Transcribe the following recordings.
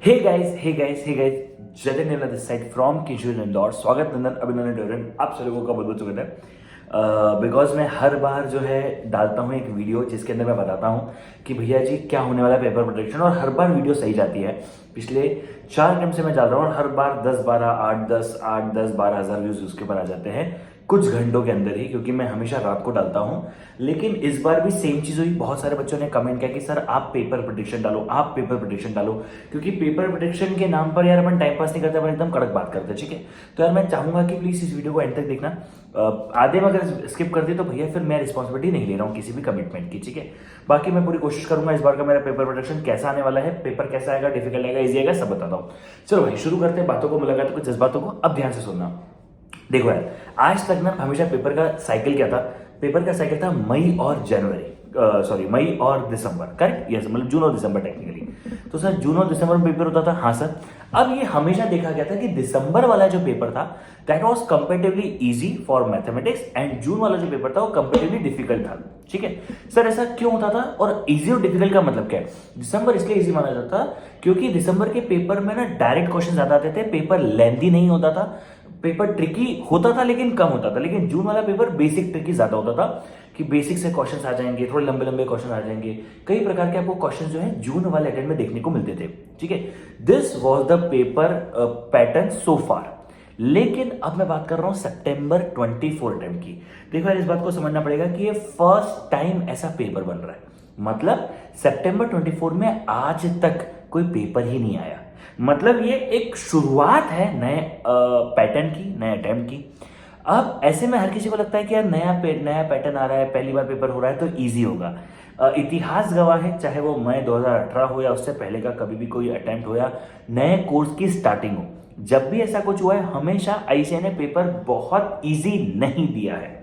Hey guys Jatin Nevla this side from Kishore Indore. स्वागत नंदन अभिनंदन डोरन आप सभी लोगों का बहुत बहुत स्वागत है। बिकॉज मैं हर बार जो है डालता हूँ एक वीडियो जिसके अंदर मैं बताता हूँ कि भैया जी क्या होने वाला है पेपर प्रोटेक्शन, और हर बार वीडियो सही जाती है। पिछले 4 टाइम से मैं डाल रहा हूँ और हर बार 10-12 व्यूज उसके ऊपर आ जाते हैं कुछ घंटों के अंदर ही, क्योंकि मैं हमेशा रात को डालता हूँ। लेकिन इस बार भी सेम चीज हुई। बहुत सारे बच्चों ने कमेंट किया कि सर आप पेपर प्रोटेक्शन डालो, आप पेपर प्रोटेक्शन डालो, क्योंकि पेपर प्रोटेक्शन के नाम पर यार अपन टाइम पास नहीं करते, अपन एकदम कड़क बात करते हैं। ठीक है, तो यार मैं चाहूंगा कि प्लीज इस वीडियो को एंड तक देखना। आधे में अगर स्किप कर दी तो भैया फिर मैं रिस्पॉन्सिबिलिटी नहीं ले रहा हूँ किसी भी कमिटमेंट की। ठीक है, बाकी मैं पूरी कोशिश करूंगा इस बार का मेरा पेपर प्रोटेक्शन कैसा आने वाला है, पेपर कैसा आएगा, डिफिकल्ट आएगा, इजी आएगा, सब बताता हूँ। चलो भाई शुरू करते हैं बातों को, मुलाकात को, जज्बातों को। अब ध्यान से सुनना। देखो यार, आज तक ना हमेशा पेपर का साइकिल क्या था? पेपर का साइकिल था मई और जनवरी, सॉरी मई और दिसंबर, करेक्ट? यस, मतलब जून और दिसंबर टेक्निकली। तो सर जून और दिसंबर में पेपर होता था, हाँ सर। अब ये हमेशा देखा गया था कि दिसंबर वाला जो पेपर था that was comparatively easy for mathematics, and June वाला जो पेपर था वो कंपैरेटिवली डिफिकल्ट था। ठीक है सर, ऐसा क्यों होता था? और इजी और डिफिकल्ट का मतलब क्या है? दिसंबर इसलिए इजी माना जाता था क्योंकि दिसंबर के पेपर में ना डायरेक्ट क्वेश्चन ज्यादा आते थे, पेपर लेंथी नहीं होता था, पेपर ट्रिकी होता था लेकिन कम होता था। लेकिन जून वाला पेपर बेसिक ट्रिकी ज्यादा होता था कि बेसिक से क्वेश्चन आ जाएंगे, थोड़े लंबे लंबे क्वेश्चन आ जाएंगे, कई प्रकार के आपको क्वेश्चन जो है जून वाले अटेम्प्ट में देखने को मिलते थे। ठीक है, this was the paper pattern so far. लेकिन अब मैं बात कर रहा हूं सितंबर 24 टाइम की। देखो यार, इस बात को समझना पड़ेगा कि ये फर्स्ट टाइम ऐसा पेपर बन रहा है, मतलब सितंबर 24 में आज तक कोई पेपर ही नहीं आया। मतलब ये एक शुरुआत है नए पैटर्न की, नए अटेम्प्ट की। अब ऐसे में हर किसी को लगता है कि यार नया पैटर्न आ रहा है, पहली बार पेपर हो रहा है तो इजी होगा। इतिहास गवाह है, चाहे वो मई 2018 हो या उससे पहले का कभी भी कोई अटेम्प्ट हो या नए कोर्स की स्टार्टिंग हो, जब भी ऐसा कुछ हुआ है हमेशा आईसीएआई ने पेपर बहुत इजी नहीं दिया है।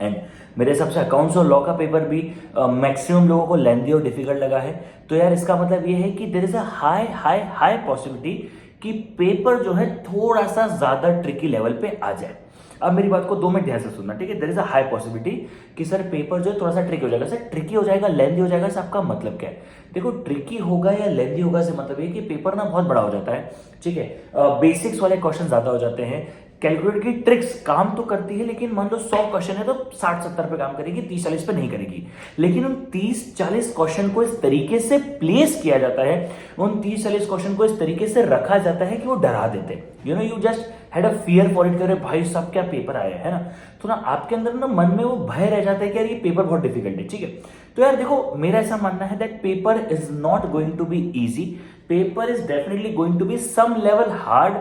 एंड मेरे हिसाब से अकाउंट्स और लॉ का पेपर भी मैक्सिमम लोगों को लेंथी और डिफिकल्ट लगा है। तो यार इसका मतलब ये है कि there is a high high high possibility कि पेपर जो है थोड़ा सा ज्यादा ट्रिकी लेवल पे आ जाए। अब मेरी बात को 2 मिनट ध्यान से सुनना, ठीक है? There is a high possibility कि सर पेपर जो है थोड़ा सा ट्रिकी हो जाएगा। सर ट्रिकी हो जाएगा, लेंथी हो जाएगा, इससे आपका मतलब क्या है? देखो, ट्रिकी होगा या लेंथी होगा से मतलब ये कि पेपर ना बहुत बड़ा हो जाता है। ठीक है, बेसिक्स वाले क्वेश्चन ज्यादा हो जाते हैं, कैलकुलेटर की ट्रिक्स काम तो करती है, लेकिन मान लो 100 क्वेश्चन है तो 60-70 पे काम करेगी, 30-40 पे नहीं करेगी। लेकिन उन 30-40 क्वेश्चन को इस तरीके से प्लेस किया जाता है, उन 30-40 क्वेश्चन को इस तरीके से रखा जाता है कि वो डरा देते हैं। You just had a fear for it, करे भाई साहब क्या पेपर आया है ना, तो ना आपके अंदर ना मन में वो भय रह जाता है कि यार ये पेपर बहुत डिफिकल्ट है। ठीक है, तो यार देखो, मेरा ऐसा मानना है that paper is not going to be easy, paper is definitely going to be some level hard,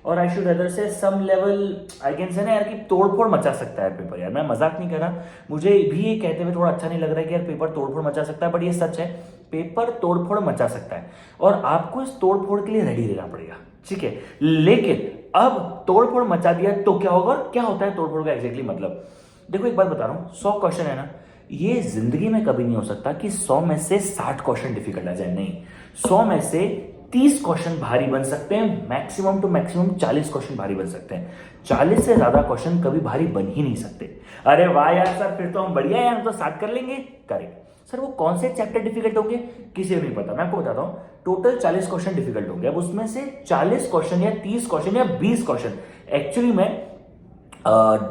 और आई शुड अदर से some level I can say ना यार कि तोड़फोड़ मचा सकता है पेपर। यार मैं मजाक नहीं कर रहा, मुझे भी ये कहते हुए थोड़ा अच्छा नहीं लग रहा है कि यार पेपर तोड़फोड़ मचा सकता है, बट ये सच है, पेपर तोड़फोड़ मचा सकता है और आपको इस तोड़फोड़ के लिए रेडी रहना पड़ेगा। ठीक है, लेकिन अब तोड़फोड़ मचा दिया तो क्या होगा? क्या होता है तोड़फोड़ का एग्जैक्टली मतलब? देखो एक बात बता रहा हूं, 100 क्वेश्चन है ना, ये जिंदगी में कभी नहीं हो सकता कि 100 में से 60 क्वेश्चन डिफिकल्ट आ जाए। नहीं, 100 में से 30 क्वेश्चन भारी बन सकते हैं, मैक्सिमम टू मैक्सिमम 40 क्वेश्चन भारी बन सकते हैं। 40 से ज्यादा क्वेश्चन कभी भारी बन ही नहीं सकते। अरे वाह यार सर, फिर तो हम बढ़िया है, हम तो स्टार्ट कर लेंगे। करेक्ट सर, वो कौन से चैप्टर डिफिकल्ट होंगे किसी को नहीं पता। मैं आपको बताता हूं, टोटल 40 क्वेश्चन डिफिकल्ट होंगे। अब उसमें से 40 क्वेश्चन या 30 क्वेश्चन या 20 क्वेश्चन, एक्चुअली में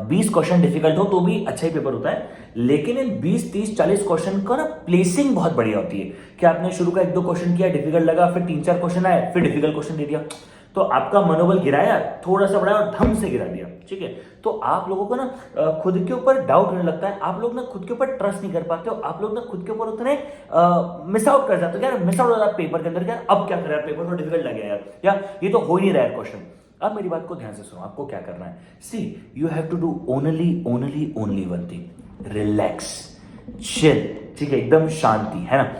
20 क्वेश्चन डिफिकल्ट हो तो भी अच्छा ही पेपर होता है, लेकिन इन 20, 30, 40 क्वेश्चन का ना प्लेसिंग बहुत बढ़िया होती है कि आपने शुरू का 1-2 क्वेश्चन किया, डिफिकल्ट लगा, फिर 3-4 क्वेश्चन आए, फिर डिफिकल्ट क्वेश्चन दे दिया, तो आपका मनोबल गिराया, थोड़ा सा बढ़ाया और धम से गिरा दिया। ठीक है, तो आप लोगों को ना खुद के ऊपर डाउट होने लगता है, आप लोग ना खुद के ऊपर ट्रस्ट नहीं कर पाते हो, आप लोग ना खुद के ऊपर उतने मिस आउट कर जाते हो। यार मिस आउट हो जाता है पेपर के अंदर, यार अब क्या कर रहा है, पेपर तो डिफिकल्ट लगे यार, या ये तो हो ही नहीं रहा है क्वेश्चन। अब मेरी बात को ध्यान से सुनो, आपको क्या करना है? See you have to do only one thing, relax, chill. ठीक है, एकदम शांति, है ना?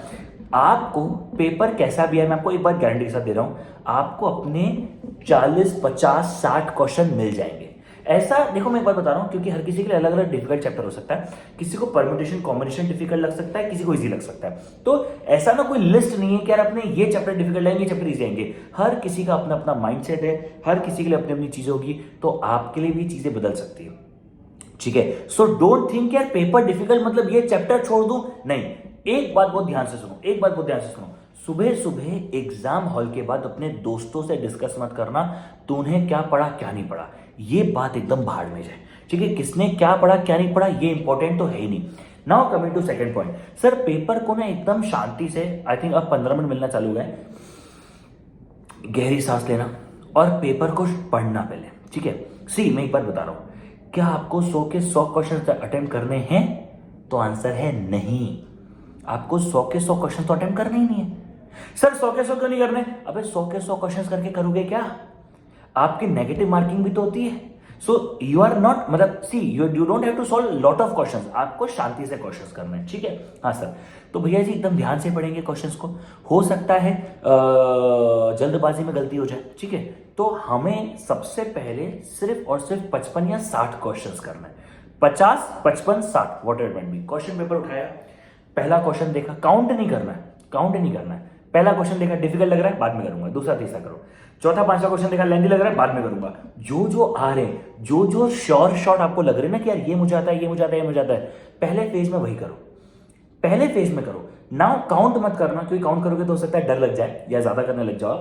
आपको पेपर कैसा भी है, मैं आपको एक बार गारंटी के साथ दे रहा हूं, आपको अपने 40, 50, 60 क्वेश्चन मिल जाएंगे। ऐसा देखो, मैं एक बात बता रहा हूं, क्योंकि हर किसी के लिए अलग अलग डिफिकल्ट चैप्टर हो सकता है, किसी को परम्यूटेशन कॉम्बिनेशन डिफिकल्ट लग सकता है, किसी को इजी लग सकता है। तो ऐसा ना कोई लिस्ट नहीं है कि यार अपने ये चैप्टर डिफिकल्ट आएंगे, ये चैप्टर इजी आएंगे। हर किसी का अपना अपना माइंडसेट है, हर किसी के लिए अपनी अपनी चीजें होगी, तो आपके लिए भी चीजें बदल सकती है। ठीक है, सो डोंट थिंक यार पेपर डिफिकल्ट मतलब ये चैप्टर छोड़ दूं, नहीं। एक बात बहुत ध्यान से सुनो, एक बात बहुत ध्यान से सुनो, सुबह सुबह एग्जाम हॉल के बाद अपने दोस्तों से डिस्कस मत करना तूने क्या पढ़ा क्या नहीं पढ़ा, ये बात एकदम भाड़ में जाए। ठीक है, किसने क्या पढ़ा क्या नहीं पढ़ा ये इंपॉर्टेंट तो है ही नहीं। Now coming to second point, sir paper को ना एकदम शांति से, आई थिंक अब 15 मिनट मिलना चालू है, गहरी सांस लेना और पेपर को पढ़ना पहले। ठीक है, सी मैं एक बार बता रहा हूं, क्या आपको 100 के 100 क्वेश्चन अटेम्प्ट करने हैं? तो आंसर है नहीं। आपको 100 के 100 क्वेश्चन तो अटेम्प्ट करने ही नहीं है। सर 100 के 100 क्यों नहीं करने? अबे 100 के 100 क्वेश्चन करके करोगे क्या? आपकी नेगेटिव मार्किंग भी तो होती है। सो यू आर नॉट, मतलब see you don't have to solve lot of questions, आपको शांति से क्वेश्चंस करने हैं। ठीक है, हाँ सर। तो भैया जी एकदम ध्यान से पढ़ेंगे क्वेश्चंस को, हो सकता है जल्दबाजी में गलती हो जाए। ठीक है, तो हमें सबसे पहले सिर्फ और सिर्फ 55 या 60 क्वेश्चंस करना है। 50, 55, 60 what ever it be. Question paper उठाया, पहला क्वेश्चन देखा, काउंट नहीं करना है, काउंट नहीं करना है। पहला क्वेश्चन देखा डिफिकल्ट लग रहा है, बाद में करूंगा, दूसरा तीसरा करो। चौथा पांचवा क्वेश्चन देखा लेंथी लग रहा है, बाद में करूंगा। जो जो आ रहे हैं, जो जो श्योर शॉट आपको लग रहे हैं ना कि यार ये मुझे आता है, ये मुझे आता है, ये मुझे आता है, पहले फेज में वही करो, पहले फेज में करो। नाउ काउंट मत करना, क्योंकि काउंट करोगे तो हो सकता है डर लग जाए या ज्यादा करने लग जाओ।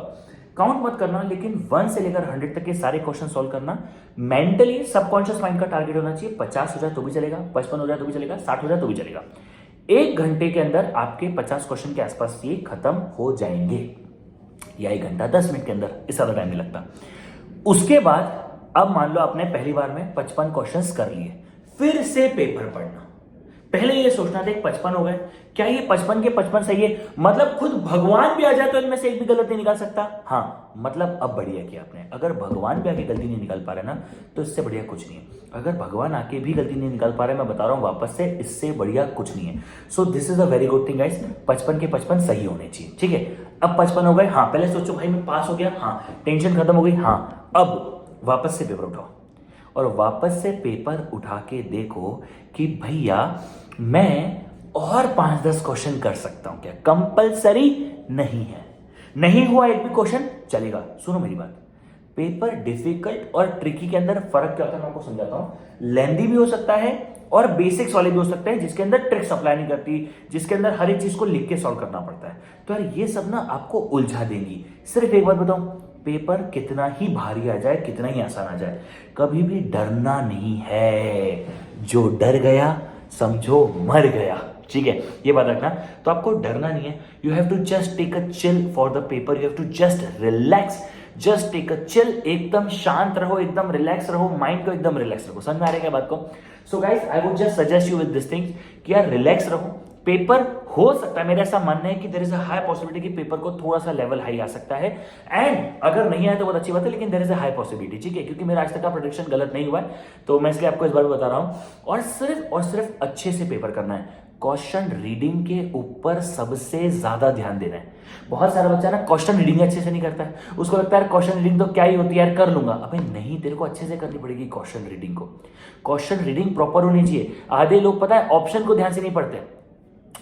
काउंट मत करना, लेकिन 1 से लेकर 100 तक के सारे क्वेश्चन सॉल्व करना। मेंटली सबकॉन्शियस माइंड का टारगेट होना चाहिए 50 हो जाए तो भी चलेगा, 55 हो जाए तो भी चलेगा, 60 हो जाए तो भी चलेगा। 1 घंटे के अंदर आपके 50 क्वेश्चन के आसपास ये खत्म हो जाएंगे, या 1 घंटा 10 मिनट के अंदर, इस ज्यादा टाइम नहीं लगता। उसके बाद अब मान लो आपने पहली बार में 55 क्वेश्चंस कर लिए, फिर से पेपर पढ़ना। पहले ये सोचना था 55 हो गए, क्या ये 55 के 55 सही है? मतलब खुद भगवान भी आ जाए तो इनमें से एक भी गलत नहीं निकाल सकता। हाँ, मतलब अब बढ़िया किया आपने। अगर भगवान भी आके गलती नहीं निकाल पा रहे ना, तो इससे बढ़िया कुछ नहीं है। अगर भगवान आके भी गलती नहीं निकाल पा रहे, मैं बता रहा हूं वापस से, इससे बढ़िया कुछ नहीं है। So this is a very good thing guys, 55 के 55 सही होने चाहिए। ठीक है, अब 55 हो गए, हाँ पहले सोचो भाई मैं पास हो गया, हाँ टेंशन खत्म हो गई, हाँ अब वापस से पेपर उठाओ और वापस से पेपर उठा के देखो कि भैया मैं और 5-10 क्वेश्चन कर सकता हूं क्या? कंपलसरी नहीं है, नहीं हुआ एक भी क्वेश्चन चलेगा। सुनो मेरी बात, पेपर डिफिकल्ट और ट्रिकी के अंदर फर्क क्या होता है मैं आपको समझाता हूं। लेंदी भी हो सकता है और बेसिक्स वाले भी हो सकते हैं, जिसके अंदर ट्रिक्स अप्लाई नहीं करती, जिसके अंदर हर एक चीज को लिख के सॉल्व करना पड़ता है। तो यार ये सब ना आपको उलझा देंगी। सिर्फ एक बात बताऊं, पेपर कितना ही भारी आ जाए, कितना ही आसान आ जाए, कभी भी डरना नहीं है। जो डर गया समझो मर गया। ठीक है, ये बात रखना। तो आपको डरना नहीं है, you have to just take a chill for the paper, you have to just relax, just take a chill, एकदम शांत रहो, एकदम रिलैक्स रहो, माइंड को एकदम रिलैक्स रखो। समझ में आ रहा है क्या बात को? So guys I would just suggest you with this thing कि यार रिलैक्स रहो। पेपर हो सकता है, मेरा ऐसा मानना है कि there is a high possibility कि पेपर को थोड़ा सा लेवल हाई आ सकता है, एंड अगर नहीं आए तो बहुत अच्छी बात है, लेकिन there is a high possibility. ठीक है, क्योंकि मेरा आज तक का प्रेडिक्शन गलत नहीं हुआ है, तो मैं इसलिए आपको इस बार बता रहा हूं। और सिर्फ अच्छे से पेपर करना है। क्वेश्चन रीडिंग के ऊपर सबसे ज्यादा ध्यान देना है। बहुत सारा बच्चा ना क्वेश्चन रीडिंग अच्छे से नहीं करता है, उसको लगता है क्वेश्चन रीडिंग तो क्या ही होती है यार, कर लूंगा। अबे नहीं, तेरे को अच्छे से करनी पड़ेगी क्वेश्चन रीडिंग को। क्वेश्चन रीडिंग प्रॉपर होनी चाहिए। आधे लोग पता है ऑप्शन को ध्यान से नहीं पढ़ते।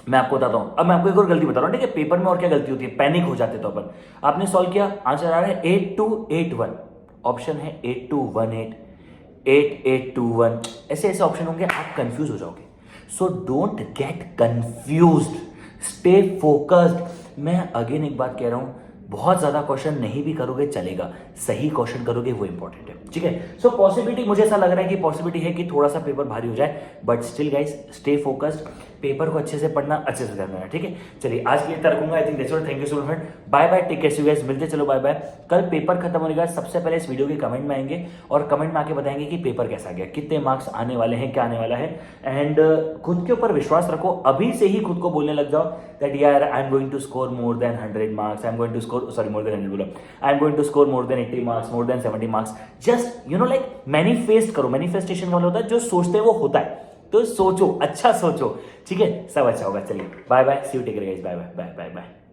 मैं आपको बताता हूं, अब मैं आपको एक और गलती बता रहा हूं। ठीक है, पेपर में और क्या गलती होती है, पैनिक हो जाते तो अपन। आपने सॉल्व किया, आंसर आ रहा है 8281, ऑप्शन है 8218, 8821, ऐसे ऐसे ऑप्शन होंगे, आप कंफ्यूज हो जाओगे। So don't get confused, stay focused. मैं अगेन एक बात कह रहा हूं, बहुत ज्यादा क्वेश्चन नहीं भी करोगे चलेगा, सही क्वेश्चन करोगे वो इंपॉर्टेंट है। ठीक है, सो पॉसिबिलिटी मुझे ऐसा लग रहा है कि पॉसिबिलिटी है कि थोड़ा सा पेपर भारी हो जाए, but still guys stay focused, paper को अच्छे से पढ़ना, अच्छे से करना है। ठीक है, चलिए आज के लिए इतना रखूंगा। I think that's all, thank you so much, bye bye, take care, guys, मिलते चलो, बाय बाय। कल पेपर खत्म होने के बाद सबसे पहले इस वीडियो के कमेंट में आएंगे और कमेंट में आके बताएंगे कि पेपर कैसा गया, कितने मार्क्स आने वाले हैं, क्या आने वाला है। एंड खुद के ऊपर विश्वास रखो, अभी से ही खुद को बोलने लग जाओ दैट यार I am going to score more than 100 marks, I am going to score, sorry more than 100 बोला, I am going to score more than 80 marks, more than 70 marks. Just you know like manifest करो। Manifestation का मतलब होता है जो सोचते हैं वो होता है, तो सोचो, अच्छा सोचो। ठीक है, सब अच्छा होगा। चलिए bye bye, see you, take care guys, bye bye bye bye bye.